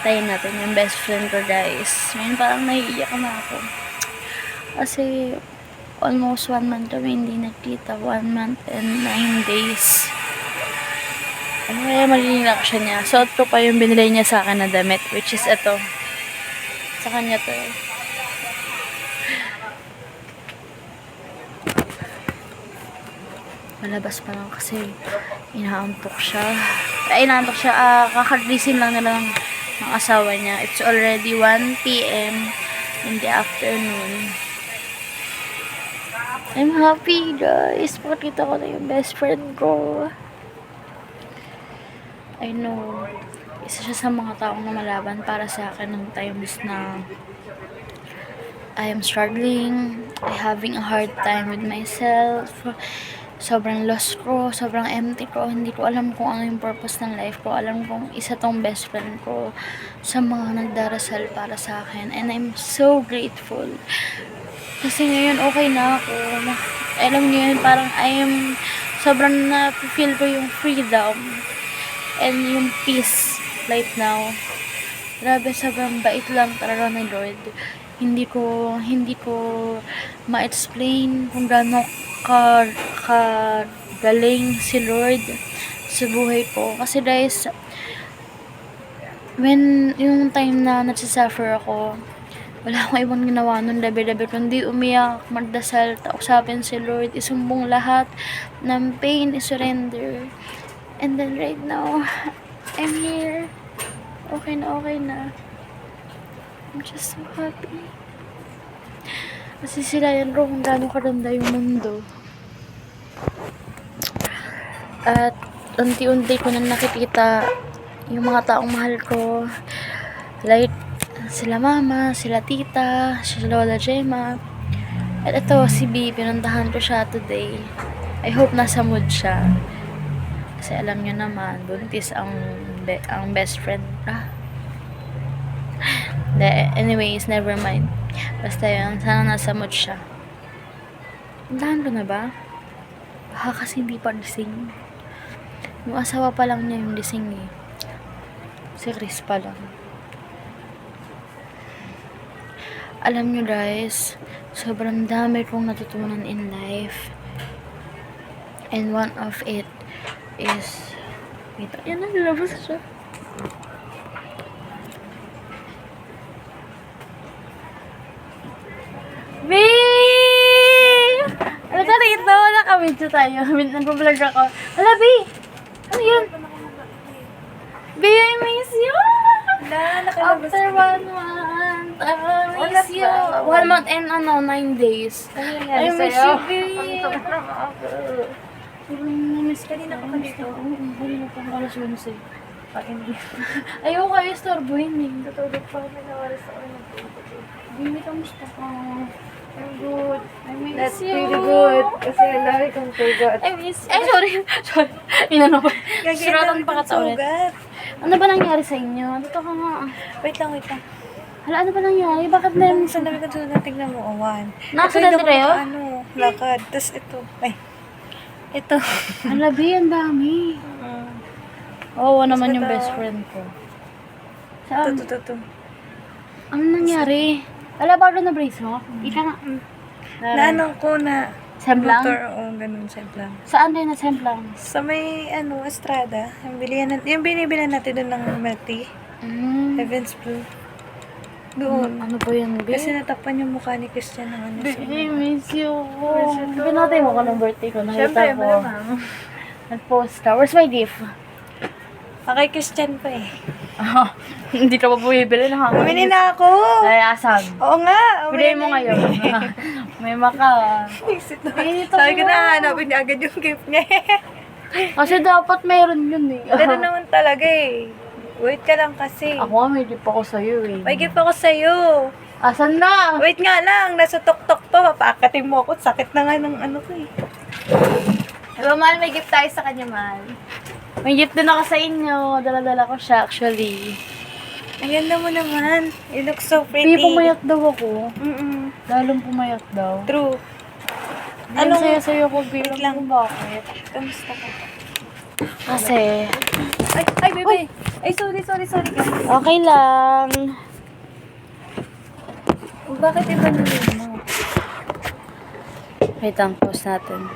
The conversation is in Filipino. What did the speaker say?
Antayin natin yung best friend ko, guys. Ngayon parang naiiyak na ako. Kasi, almost 1 month kami hindi nagkita. 1 month and 9 days. Ano kaya malinilak siya niya. Suot ko pa yung binili niya sa akin na damit, which is ito. Sa kanya to. Malabas pa lang kasi inaantok siya. Kakagising lang nila ng asawa niya. It's already 1 p.m. in the afternoon. I'm happy, guys. Pakita ko na yung best friend ko. I know. Isa siya sa mga taong namalaban para sa akin ng times na I am struggling. I'm having a hard time with myself. Sobrang lost ko. Sobrang empty ko. Hindi ko alam kung ano yung purpose ng life ko. Alam kong isa tong best friend ko sa mga nagdarasal para sa akin. And I'm so grateful. Kasi ngayon okay na ako. Alam niyo yun, parang sobrang na-feel ko yung freedom and yung peace right now. Grabe, sobrang bait lang talaga ni Lord. Hindi ko ma-explain kung gaano galing si Lord sa buhay ko. Kasi guys, when yung time na nagsasuffer ako, wala akong ibang ginawa nun labi-labi kundi umiyak, magdasal, usapin si Lord, isumbong lahat ng pain, isurrender. And then right now, I'm here. Okay na. I'm just so happy. Kasi sila yan ro kung gano'ng karanda yung mundo. At unti-unti ko na nakikita yung mga taong mahal ko. Like, sila mama, sila tita, sila Lola Gemma. At ito, si B, pinuntahan ko siya today. I hope nasa mood siya. Kasi alam niyo naman, buntis ang best friend. Anyways, never mind. Basta yun, sana nasa mood siya. Puntahan ko na ba? Baka kasi hindi pa gising. Yung asawa pa lang niya yung gising eh. Si Chris pa lang. Alam nyo guys, sobrang dami kong natutunan in life. And one of it is, wait, yan na, nilabas siya. Babe! Ano ka rito? Nakamidyo tayo. Nag-vlog ako. Hala, Babe! Ano yun? Babe, I miss you! After 1 month, I miss you. 1 month and 9 days. I miss you, babe. Namiss kanina ka dito. Kanina pa ako alas 11. Ayoko kayo istorbohin eh. Tutulog pa kami na oras ako Baby, kamusta ka? I'm good. I miss That's you. pretty good. Kasi ang dami kong sugat. I miss you. Ay, sorry. Inano ko. Suratan pa ka ulit. Ano ba nangyari sa inyo? Dito ka nga. Wait lang. Hala, ano ba nangyari? Bakit na yung... Sa dami kong sugat, tignan mo, Owan. Nakasidente kayo? Lakad. Tapos ito. Ay. Ito. Ang labi, ang dami. Oo, naman yung Ito. best friend ko. Saan? Ito. Ano nangyari? Ala, bago na brace mo? Ika nga. Nanong ko na Semplang? motor. Oo, ganun, semplang. Saan din na semplang? Sa may, Estrada. Yung binibilan natin doon ng milk tea. Heaven's Blue. Doon. Ano ba yun, babe? Kasi natakpan yung mukha ni Christian ng ano siya. Baby, miss you. Pinatay mo ka ng birthday ko. Nakita ko. Nag-post ka. Where's my gift? Kay Christian pa eh. Hindi ka pa bumibili na hanggang. Bumili na ako! Ay, asan? Oo nga! Pili mo ngayon. May maka. Sabi ko na, hanapin niya agad yung gift niya. Kasi dapat mayroon yun eh. Gano'n naman talaga eh. Wait ka lang kasi. Ako nga, may gift ako sa'yo eh. May gift ako sa'yo. Asan na? Wait nga lang, nasa tok-tok pa. Papaakatin mo ako. Sakit na nga ng ano ko eh. Diba, Mahal? May gift tayo sa kanya, Mahal. May gift din ako sa inyo. Dala-dala ko siya actually. Ang ganda mo naman. You look so pretty. Hindi, pumayat daw ako. Lalong pumayat daw. True. Anong saya-sayo ko Wait bilang lang. kung bakit. Kamusta ka? Kasi, Ay, bebe. Ay, sorry, guys. Okay lang. Bakit iba nilin mo? Wait lang, pause natin.